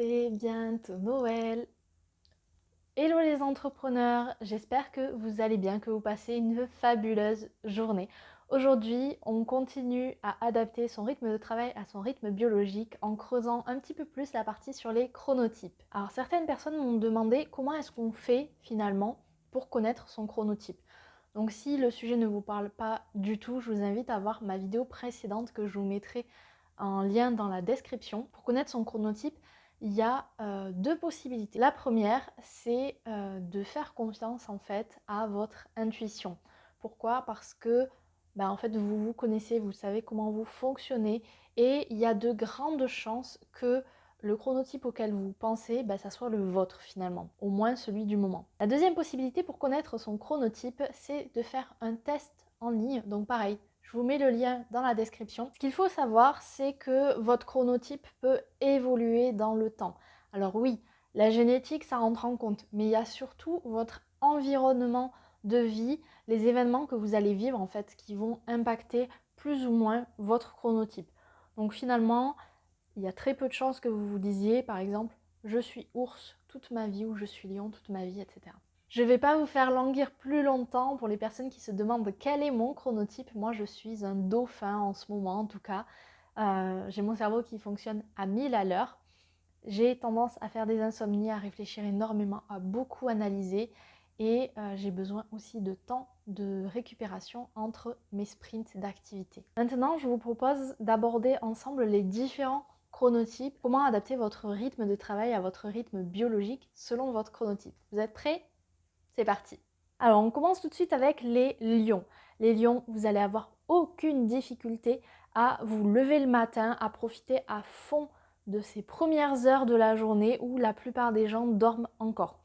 C'est bientôt Noël. Hello les entrepreneurs, j'espère que vous allez bien, que vous passez une fabuleuse journée. Aujourd'hui, on continue à adapter son rythme de travail à son rythme biologique en creusant un petit peu plus la partie sur les chronotypes. Alors certaines personnes m'ont demandé comment est-ce qu'on fait finalement pour connaître son chronotype. Donc si le sujet ne vous parle pas du tout, je vous invite à voir ma vidéo précédente que je vous mettrai en lien dans la description. Pour connaître son chronotype, il y a deux possibilités. La première, c'est de faire confiance en fait à votre intuition. Pourquoi? Parce que en fait, vous vous connaissez, vous savez comment vous fonctionnez et il y a de grandes chances que le chronotype auquel vous pensez, ça soit le vôtre finalement, au moins celui du moment. La deuxième possibilité pour connaître son chronotype, c'est de faire un test en ligne. Donc pareil, je vous mets le lien dans la description. Ce qu'il faut savoir, c'est que votre chronotype peut évoluer dans le temps. Alors oui, la génétique, ça rentre en compte, mais il y a surtout votre environnement de vie, les événements que vous allez vivre en fait, qui vont impacter plus ou moins votre chronotype. Donc finalement, il y a très peu de chances que vous vous disiez, par exemple, je suis ours toute ma vie ou je suis lion toute ma vie, etc. Je ne vais pas vous faire languir plus longtemps pour les personnes qui se demandent quel est mon chronotype. Moi, je suis un dauphin en ce moment, en tout cas. J'ai mon cerveau qui fonctionne à 1000 à l'heure. J'ai tendance à faire des insomnies, à réfléchir énormément, à beaucoup analyser. Et j'ai besoin aussi de temps de récupération entre mes sprints d'activité. Maintenant, je vous propose d'aborder ensemble les différents chronotypes, comment adapter votre rythme de travail à votre rythme biologique selon votre chronotype. Vous êtes prêts? C'est parti. Alors, on commence tout de suite avec les lions. Les lions, vous allez avoir aucune difficulté à vous lever le matin, à profiter à fond de ces premières heures de la journée où la plupart des gens dorment encore.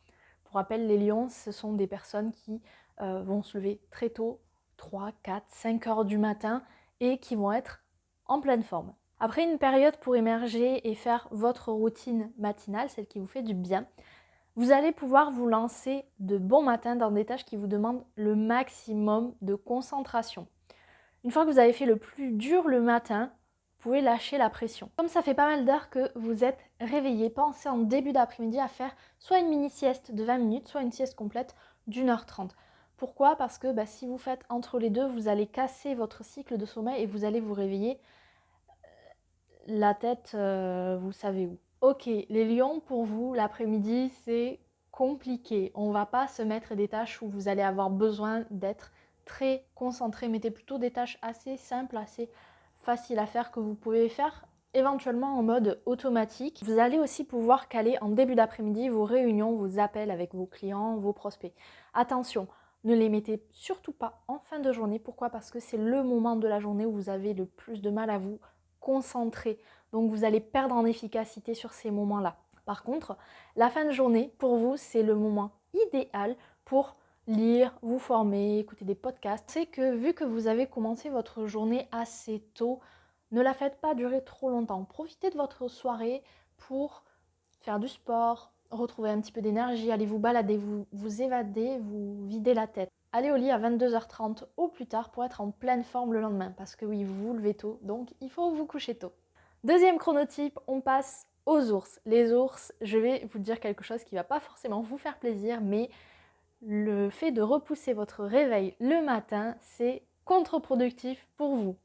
Pour rappel, les lions, ce sont des personnes qui vont se lever très tôt, 3, 4, 5 heures du matin et qui vont être en pleine forme. Après une période pour émerger et faire votre routine matinale, celle qui vous fait du bien, vous allez pouvoir vous lancer de bon matin dans des tâches qui vous demandent le maximum de concentration. Une fois que vous avez fait le plus dur le matin, vous pouvez lâcher la pression. Comme ça fait pas mal d'heures que vous êtes réveillé, pensez en début d'après-midi à faire soit une mini-sieste de 20 minutes, soit une sieste complète d'1h30. Pourquoi? Parce que si vous faites entre les deux, vous allez casser votre cycle de sommeil et vous allez vous réveiller la tête, vous savez où. Ok, les lions, pour vous, l'après-midi, c'est compliqué. On va pas se mettre des tâches où vous allez avoir besoin d'être très concentré. Mettez plutôt des tâches assez simples, assez faciles à faire que vous pouvez faire éventuellement en mode automatique. Vous allez aussi pouvoir caler en début d'après-midi vos réunions, vos appels avec vos clients, vos prospects. Attention, ne les mettez surtout pas en fin de journée. Pourquoi? Parce que c'est le moment de la journée où vous avez le plus de mal à vous concentrer. Donc vous allez perdre en efficacité sur ces moments-là. Par contre, la fin de journée, pour vous, c'est le moment idéal pour lire, vous former, écouter des podcasts. C'est que vu que vous avez commencé votre journée assez tôt, ne la faites pas durer trop longtemps. Profitez de votre soirée pour faire du sport, retrouver un petit peu d'énergie, aller vous balader, vous évader, vous vider la tête. Allez au lit à 22h30 au plus tard pour être en pleine forme le lendemain. Parce que oui, vous vous levez tôt, donc il faut vous coucher tôt. Deuxième chronotype, on passe aux ours. Les ours, je vais vous dire quelque chose qui ne va pas forcément vous faire plaisir, mais le fait de repousser votre réveil le matin, c'est contre-productif pour vous.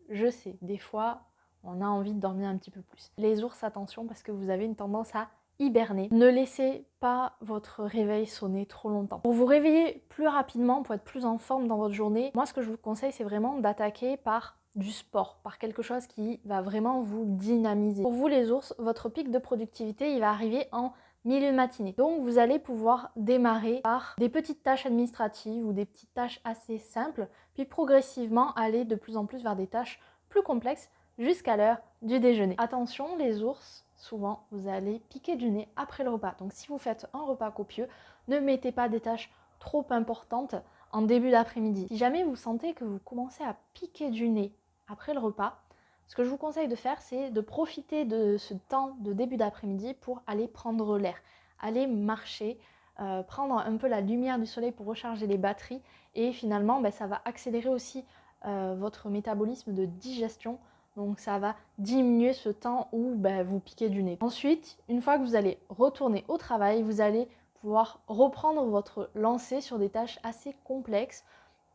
Je sais, des fois, on a envie de dormir un petit peu plus. Les ours, attention, parce que vous avez une tendance à hiberner. Ne laissez pas votre réveil sonner trop longtemps. Pour vous réveiller plus rapidement, pour être plus en forme dans votre journée, moi ce que je vous conseille, c'est vraiment d'attaquer par du sport, par quelque chose qui va vraiment vous dynamiser. Pour vous les ours, votre pic de productivité, il va arriver en milieu de matinée. Donc vous allez pouvoir démarrer par des petites tâches administratives ou des petites tâches assez simples, puis progressivement aller de plus en plus vers des tâches plus complexes jusqu'à l'heure du déjeuner. Attention les ours, souvent vous allez piquer du nez après le repas. Donc si vous faites un repas copieux, ne mettez pas des tâches trop importantes en début d'après-midi. Si jamais vous sentez que vous commencez à piquer du nez après le repas, ce que je vous conseille de faire, c'est de profiter de ce temps de début d'après-midi pour aller prendre l'air, aller marcher, prendre un peu la lumière du soleil pour recharger les batteries et finalement ça va accélérer aussi votre métabolisme de digestion. Donc ça va diminuer ce temps où vous piquez du nez. Ensuite, une fois que vous allez retourner au travail, vous allez pouvoir reprendre votre lancée sur des tâches assez complexes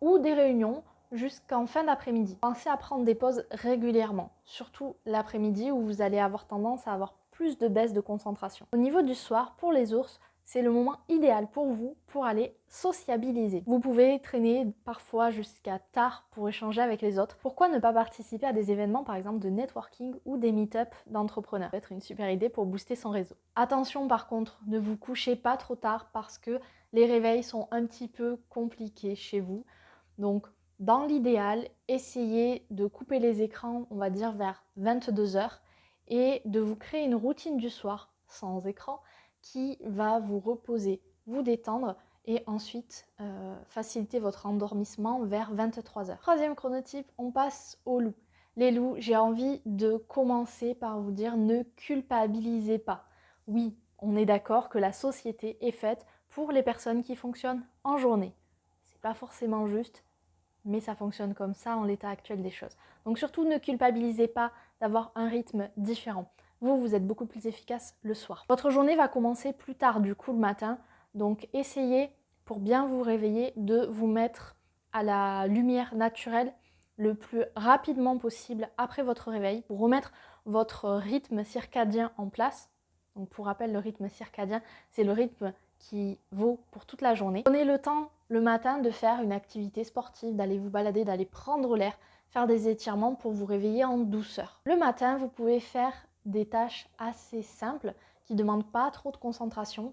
ou des réunions jusqu'en fin d'après-midi. Pensez à prendre des pauses régulièrement, surtout l'après-midi où vous allez avoir tendance à avoir plus de baisse de concentration. Au niveau du soir, pour les ours, c'est le moment idéal pour vous pour aller sociabiliser. Vous pouvez traîner parfois jusqu'à tard pour échanger avec les autres. Pourquoi ne pas participer à des événements par exemple de networking ou des meet-up d'entrepreneurs? Ça peut être une super idée pour booster son réseau. Attention par contre, ne vous couchez pas trop tard parce que les réveils sont un petit peu compliqués chez vous. Donc dans l'idéal, essayez de couper les écrans, on va dire vers 22 heures et de vous créer une routine du soir sans écran qui va vous reposer, vous détendre et ensuite faciliter votre endormissement vers 23 heures. Troisième chronotype, on passe aux loups. Les loups, j'ai envie de commencer par vous dire ne culpabilisez pas. Oui, on est d'accord que la société est faite pour les personnes qui fonctionnent en journée. C'est pas forcément juste, mais ça fonctionne comme ça en l'état actuel des choses. Donc surtout ne culpabilisez pas d'avoir un rythme différent. Vous êtes beaucoup plus efficace le soir. Votre journée va commencer plus tard du coup le matin, donc essayez pour bien vous réveiller de vous mettre à la lumière naturelle le plus rapidement possible après votre réveil pour remettre votre rythme circadien en place. Donc pour rappel, le rythme circadien, c'est le rythme qui vaut pour toute la journée. Prenez le temps le matin de faire une activité sportive, d'aller vous balader, d'aller prendre l'air, faire des étirements pour vous réveiller en douceur. Le matin, vous pouvez faire des tâches assez simples qui ne demandent pas trop de concentration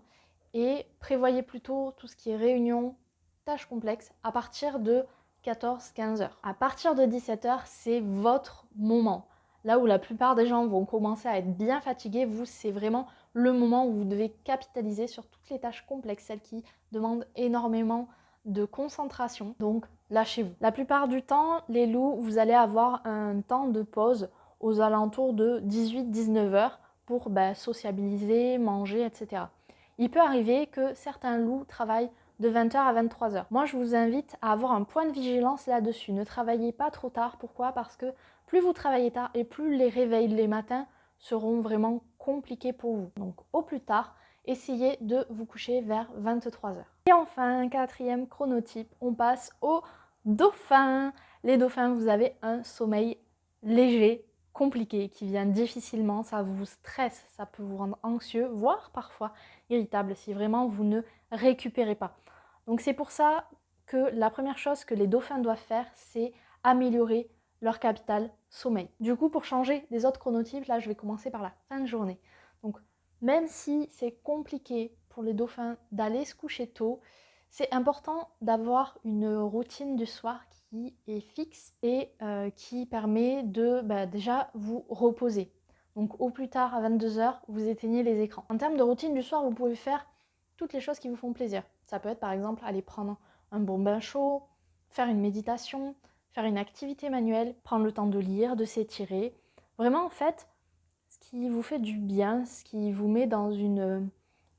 et prévoyez plutôt tout ce qui est réunion, tâches complexes à partir de 14-15 heures. À partir de 17 heures, c'est votre moment. Là où la plupart des gens vont commencer à être bien fatigués, vous, c'est vraiment le moment où vous devez capitaliser sur toutes les tâches complexes, celles qui demandent énormément de concentration. Donc, lâchez-vous. La plupart du temps, les loups, vous allez avoir un temps de pause aux alentours de 18-19 heures pour sociabiliser, manger, etc. Il peut arriver que certains loups travaillent de 20 heures à 23 heures. Moi, je vous invite à avoir un point de vigilance là-dessus. Ne travaillez pas trop tard. Pourquoi? Parce que plus vous travaillez tard et plus les réveils les matins seront vraiment compliqués pour vous. Donc au plus tard, essayez de vous coucher vers 23 heures. Et enfin, quatrième chronotype, on passe aux dauphins. Les dauphins, vous avez un sommeil léger, compliqué, qui vient difficilement, ça vous stresse, ça peut vous rendre anxieux, voire parfois irritable si vraiment vous ne récupérez pas. Donc c'est pour ça que la première chose que les dauphins doivent faire, c'est améliorer leur capital sommeil. Du coup, pour changer des autres chronotypes, là je vais commencer par la fin de journée. Donc même si c'est compliqué pour les dauphins d'aller se coucher tôt, c'est important d'avoir une routine du soir qui est fixe et qui permet de déjà vous reposer. Donc au plus tard, à 22 heures, vous éteignez les écrans. En termes de routine du soir, vous pouvez faire toutes les choses qui vous font plaisir. Ça peut être par exemple aller prendre un bon bain chaud, faire une méditation, faire une activité manuelle, prendre le temps de lire, de s'étirer. Vraiment en fait, ce qui vous fait du bien, ce qui vous met dans une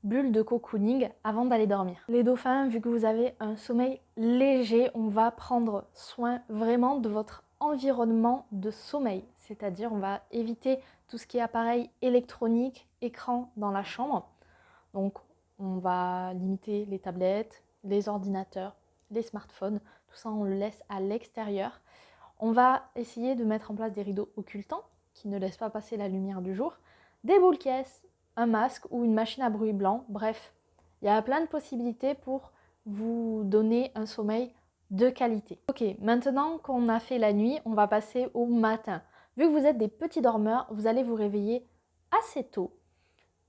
bulle de cocooning avant d'aller dormir. Les dauphins, vu que vous avez un sommeil léger, on va prendre soin vraiment de votre environnement de sommeil. C'est-à-dire on va éviter tout ce qui est appareil électronique, écran dans la chambre. Donc on va limiter les tablettes, les ordinateurs, les smartphones. Tout ça on le laisse à l'extérieur. On va essayer de mettre en place des rideaux occultants qui ne laissent pas passer la lumière du jour, des boules caisses, un masque ou une machine à bruit blanc. Bref, il y a plein de possibilités pour vous donner un sommeil de qualité. Ok, maintenant qu'on a fait la nuit, on va passer au matin. Vu que vous êtes des petits dormeurs, vous allez vous réveiller assez tôt,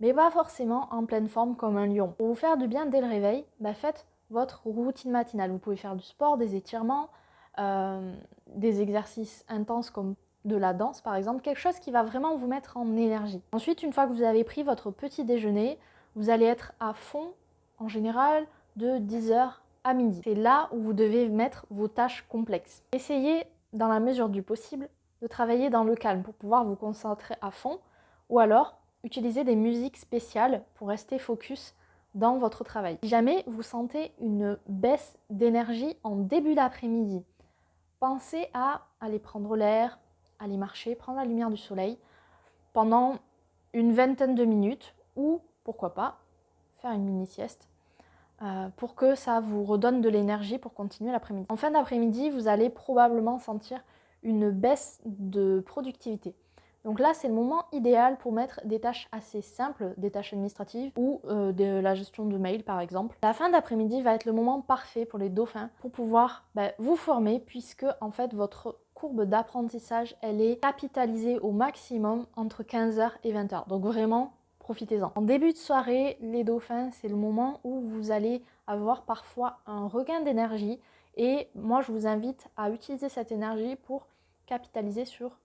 mais pas forcément en pleine forme comme un lion. Pour vous faire du bien dès le réveil, faites votre routine matinale. Vous pouvez faire du sport, des étirements, des exercices intenses comme de la danse par exemple, quelque chose qui va vraiment vous mettre en énergie. Ensuite, une fois que vous avez pris votre petit déjeuner, vous allez être à fond en général de 10h à midi. C'est là où vous devez mettre vos tâches complexes. Essayez dans la mesure du possible de travailler dans le calme pour pouvoir vous concentrer à fond ou alors utilisez des musiques spéciales pour rester focus dans votre travail. Si jamais vous sentez une baisse d'énergie en début d'après-midi, pensez à aller prendre l'air, aller marcher, prendre la lumière du soleil pendant une vingtaine de minutes ou pourquoi pas faire une mini sieste pour que ça vous redonne de l'énergie pour continuer l'après-midi. En fin d'après-midi, vous allez probablement sentir une baisse de productivité. Donc là, c'est le moment idéal pour mettre des tâches assez simples, des tâches administratives ou de la gestion de mail par exemple. La fin d'après-midi va être le moment parfait pour les dauphins pour pouvoir vous former puisque en fait votre courbe d'apprentissage, elle est capitalisée au maximum entre 15h et 20h. Donc vraiment, profitez-en. En début de soirée, les dauphins, c'est le moment où vous allez avoir parfois un regain d'énergie et moi, je vous invite à utiliser cette énergie pour capitaliser sur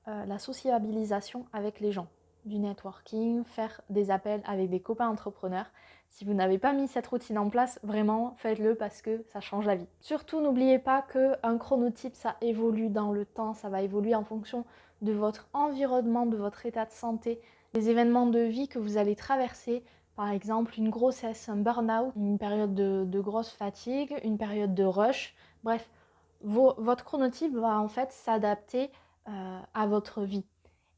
la sociabilisation avec les gens, du networking, faire des appels avec des copains entrepreneurs. Si vous n'avez pas mis cette routine en place, vraiment faites-le parce que ça change la vie. Surtout, n'oubliez pas qu'un chronotype, ça évolue dans le temps, ça va évoluer en fonction de votre environnement, de votre état de santé, des événements de vie que vous allez traverser, par exemple une grossesse, un burn-out, une période de grosse fatigue, une période de rush, bref, votre chronotype va en fait s'adapter à votre vie.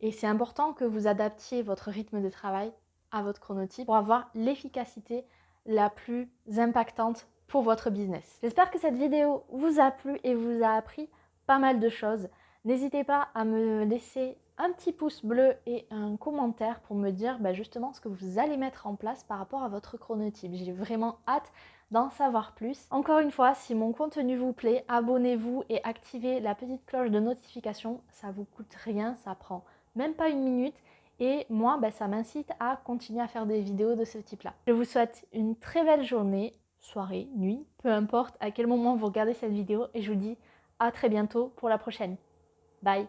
Et c'est important que vous adaptiez votre rythme de travail à votre chronotype pour avoir l'efficacité la plus impactante pour votre business. J'espère que cette vidéo vous a plu et vous a appris pas mal de choses. N'hésitez pas à me laisser un petit pouce bleu et un commentaire pour me dire justement ce que vous allez mettre en place par rapport à votre chronotype. J'ai vraiment hâte d'en savoir plus. Encore une fois, si mon contenu vous plaît, abonnez-vous et activez la petite cloche de notification. Ça vous coûte rien, ça prend même pas une minute. Et moi, ça m'incite à continuer à faire des vidéos de ce type-là. Je vous souhaite une très belle journée, soirée, nuit, peu importe à quel moment vous regardez cette vidéo. Et je vous dis à très bientôt pour la prochaine. Bye!